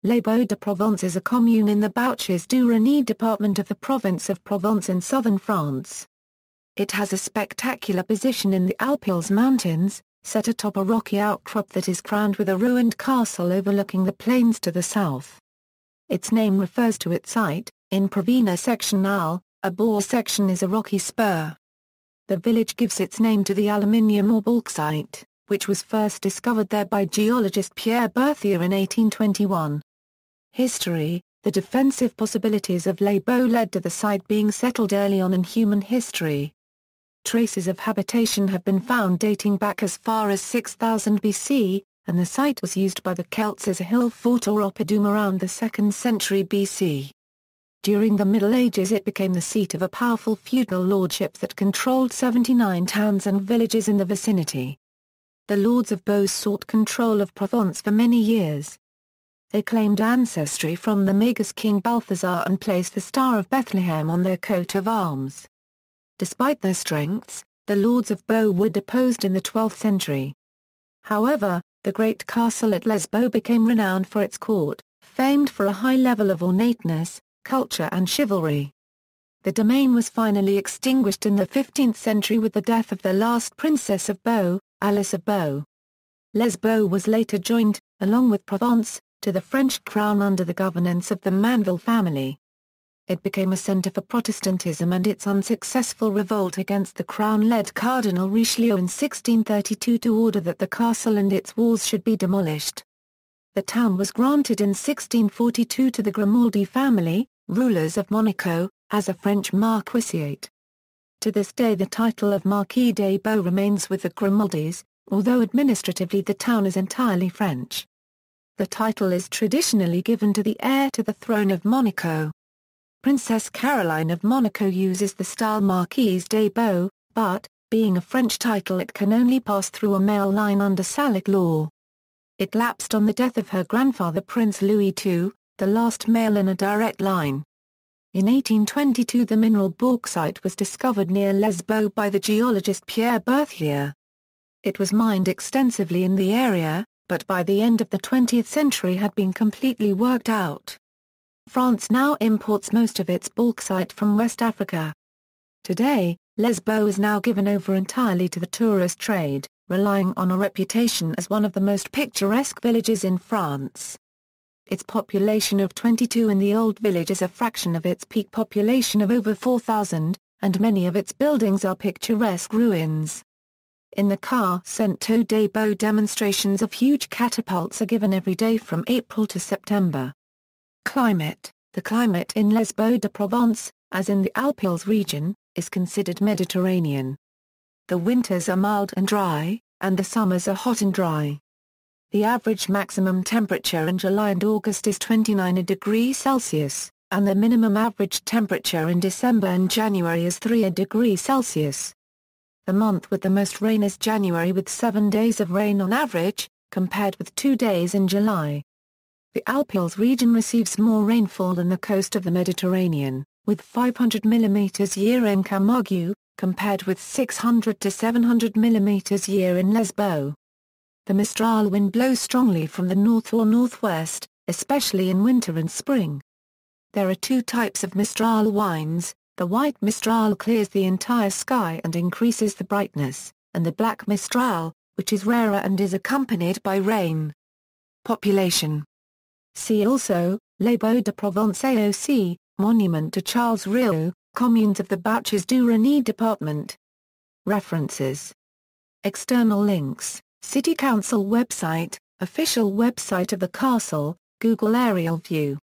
Les Baux-de-Provence is a commune in the Bouches-du-Rhône department of the province of Provence in southern France. It has a spectacular position in the Alpilles mountains, set atop a rocky outcrop that is crowned with a ruined castle overlooking the plains to the south. Its name refers to its site, in Provençal sectional, a bauç section is a rocky spur. The village gives its name to the aluminium or bauxite, which was first discovered there by geologist Pierre Berthier in 1821. History: the defensive possibilities of Les Baux led to the site being settled early on in human history. Traces of habitation have been found dating back as far as 6000 BC, and the site was used by the Celts as a hill fort or oppidum around the 2nd century BC. During the Middle Ages it became the seat of a powerful feudal lordship that controlled 79 towns and villages in the vicinity. The lords of Baux sought control of Provence for many years. They claimed ancestry from the Magus king Balthazar and placed the Star of Bethlehem on their coat of arms. Despite their strengths, the lords of Baux were deposed in the 12th century. However, the great castle at Les Baux became renowned for its court, famed for a high level of ornateness, culture and chivalry. The domain was finally extinguished in the 15th century with the death of the last princess of Baux, Alice of Baux. Les Baux was later joined, along with Provence, to the French crown under the governance of the Manville family. It became a centre for Protestantism, and its unsuccessful revolt against the crown led Cardinal Richelieu in 1632 to order that the castle and its walls should be demolished. The town was granted in 1642 to the Grimaldi family, rulers of Monaco, as a French marquisiate. To this day the title of Marquis des Baux remains with the Grimaldis, although administratively the town is entirely French. The title is traditionally given to the heir to the throne of Monaco. Princess Caroline of Monaco uses the style Marquise des Baux, but, being a French title, it can only pass through a male line under Salic law. It lapsed on the death of her grandfather Prince Louis II, the last male in a direct line. In 1822 the mineral bauxite was discovered near Les Baux by the geologist Pierre Berthier. It was mined extensively in the area, but by the end of the 20th century had been completely worked out. France now imports most of its bauxite from West Africa. Today, Les Baux is now given over entirely to the tourist trade, relying on a reputation as one of the most picturesque villages in France. Its population of 22 in the old village is a fraction of its peak population of over 4,000, and many of its buildings are picturesque ruins. In the Centre des Baux demonstrations of huge catapults are given every day from April to September. Climate: the climate in Les Baux-de-Provence, as in the Alpilles region, is considered Mediterranean. The winters are mild and dry, and the summers are hot and dry. The average maximum temperature in July and August is 29 degrees Celsius, and the minimum average temperature in December and January is 3 degrees Celsius. The month with the most rain is January, with 7 days of rain on average, compared with 2 days in July. The Alpilles region receives more rainfall than the coast of the Mediterranean, with 500 mm year in Camargue, compared with 600 to 700 mm year in Les Baux. The Mistral wind blows strongly from the north or northwest, especially in winter and spring. There are two types of Mistral winds: the white Mistral clears the entire sky and increases the brightness, and the black Mistral, which is rarer and is accompanied by rain. Population. See also, Les Baux-de-Provence AOC, Monument to Charles Rieu, Communes of the Bouches-du-Rhône department. References. External links: City Council website, official website of the castle, Google Aerial View.